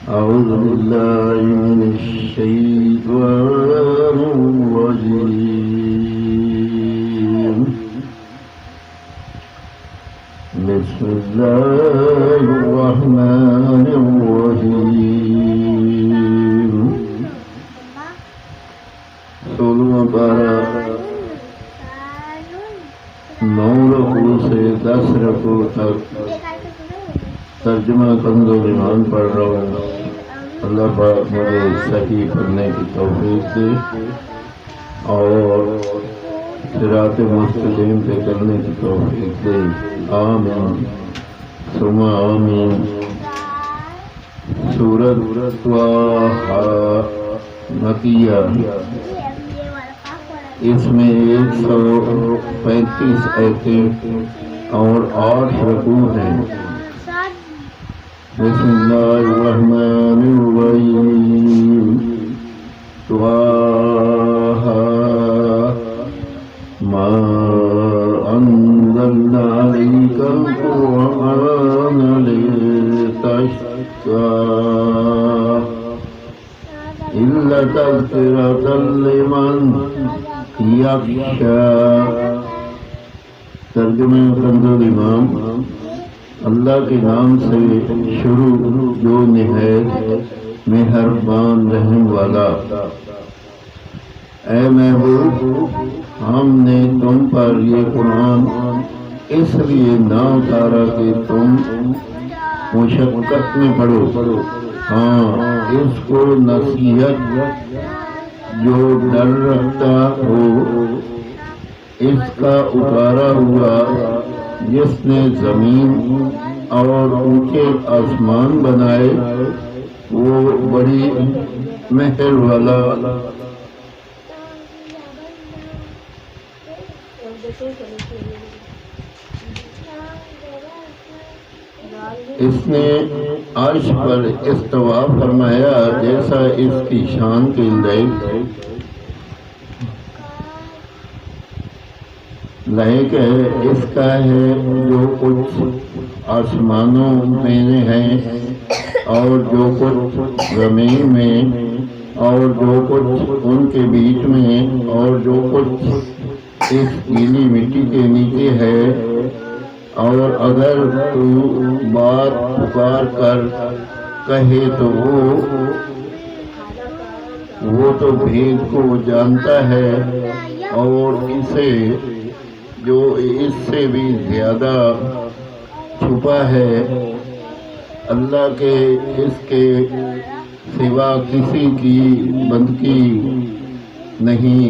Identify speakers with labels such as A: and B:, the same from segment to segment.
A: أعوذ بالله من الشيطان الرجيم. بسم الله الرحمن الرحيم. سولہ پارہ 9 رکوع سے 10 رکوع تک ترجمہ کنز الایمان پڑھ رہا ہوں. اللہ پاک مجھے صحیح پڑھنے کی توفیق دے اور صراط مستقیم پہ کرنے کی توفیق دے. آمین ثم آمین. سورۃ طٰہٰ مکیہ. اس میں 135 آیتیں اور 8 رکوع ہیں. بسم اللہ الرحمن الرحیم. طٰہٰ ما انزلنا علیک القرآن لتشقى الا تذکرۃ لمن یخشی. ترجمہ کنز الایمان. اللہ کے نام سے شروع جو نہایت مہربان رحم والا. اے محبوب، ہم نے تم پر یہ قرآن اس لیے نہ اتارا کہ تم مشقت میں پڑو. ہاں، اس کو نصیحت جو ڈر رکھتا ہو اس کا اتارا ہوا، جس نے زمین اور اونچے آسمان بنائے، وہ بڑی مہر والا. اس نے عرش پر استوا فرمایا جیسا اس کی شان کی لائق ہے. اس کا ہے جو کچھ آسمانوں میں ہے اور جو کچھ زمین میں اور جو کچھ ان کے بیچ میں اور جو کچھ اس گیلی مٹی کے نیچے ہے. اور اگر تو بات پکار کر کہے تو وہ تو بھید کو جانتا ہے اور اسے جو اس سے بھی زیادہ چھپا ہے. اللہ کے اس کے سوا کسی کی بندگی نہیں.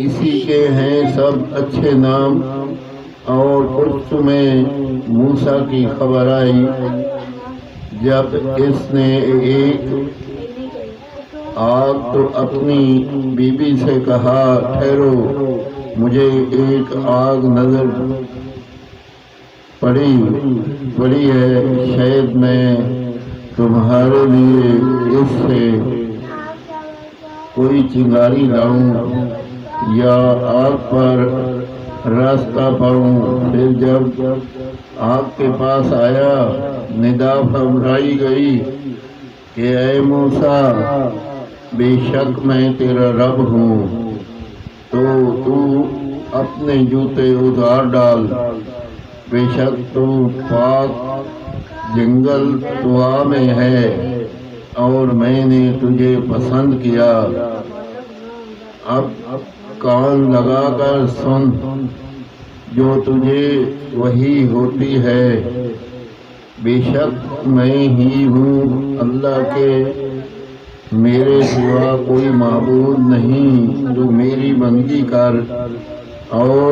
A: اسی کے ہیں سب اچھے نام. اور کچھ تمہیں موسیٰ کی خبر آئی جب اس نے ایک آگ تو اپنی بیوی سے کہا ٹھہرو، مجھے ایک آگ نظر پڑی ہے، شاید میں تمہارے لیے اس سے کوئی چنگاری لاؤں یا آگ پر راستہ پاؤں. پھر جب آگ کے پاس آیا، ندا فرمائی گئی کہ اے موسیٰ، بے شک میں تیرا رب ہوں، تو اپنے جوتے اتار ڈال. بے شک تو پاک جنگل طوا میں ہے اور میں نے تجھے پسند کیا. اب کان لگا کر سن جو تجھے وحی ہوتی ہے. بے شک میں ہی ہوں اللہ کے، میرے سوا کوئی معبود نہیں. تو میری بندگی کر اور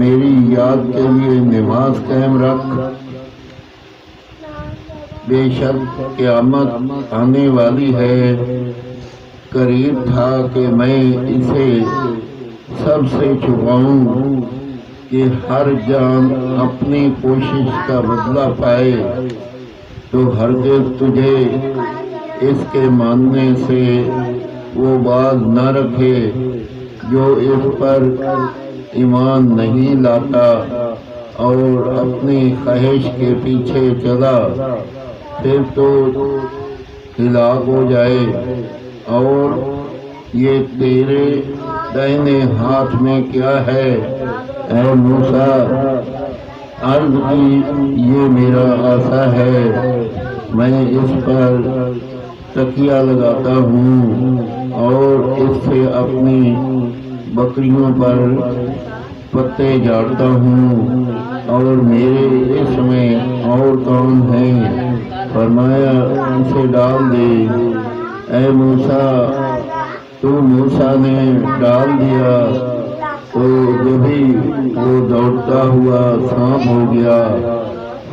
A: میری یاد کے لیے نماز قائم رکھ. بے شک قیامت آنے والی ہے. قریب تھا کہ میں اسے سب سے چھپاؤں کہ ہر جان اپنی کوشش کا بدلہ پائے. تو ہرگز تجھے اس کے ماننے سے وہ باز نہ رکھے جو اس پر ایمان نہیں لاتا اور اپنی خواہش کے پیچھے چلا. پھر تو ہلاک ہو جائے۔ اور یہ تیرے دائنے ہاتھ میں کیا ہے اے موسیٰ؟ عرض کی یہ میرا عصا ہے، میں اس پر تکیہ لگاتا ہوں اور اس سے اپنی بکریوں پر پتے جاڑتا ہوں۔ اور میرے اس میں اور کون ہیں؟ فرمایا اسے ڈال دے۔ اے موسیٰ، تو موسیٰ نے ڈال دیا تو جبھی وہ دوڑتا ہوا سانپ ہو گیا۔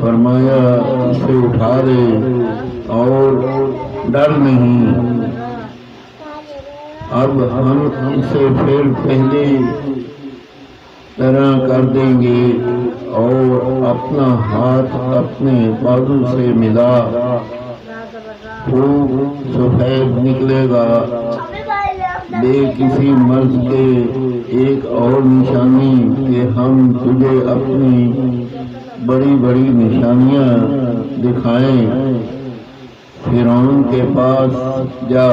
A: فرمایا اسے اٹھا دے اور ڈر نہیں، اب ہم اسے پھر پہلے طرح کر دیں گے۔ اور اپنا ہاتھ اپنے بازو سے ملا، خوب سفید نکلے گا بے کسی مرض کے۔ ایک اور نشانی کہ ہم تجھے اپنی بڑی بڑی نشانیاں دکھائیں۔ فرعون کے پاس جا،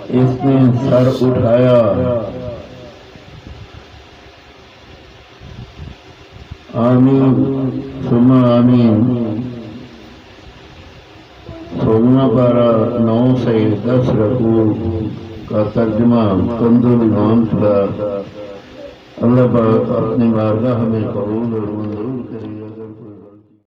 A: اس نے سر اٹھایا۔ آمین ثم آمین۔ 16 پارہ 9 سے 10 رکوع کا ترجمہ کنز الایمان کا۔ اللہ پاک اپنی بارگاہ میں قبول اور منظور کرے۔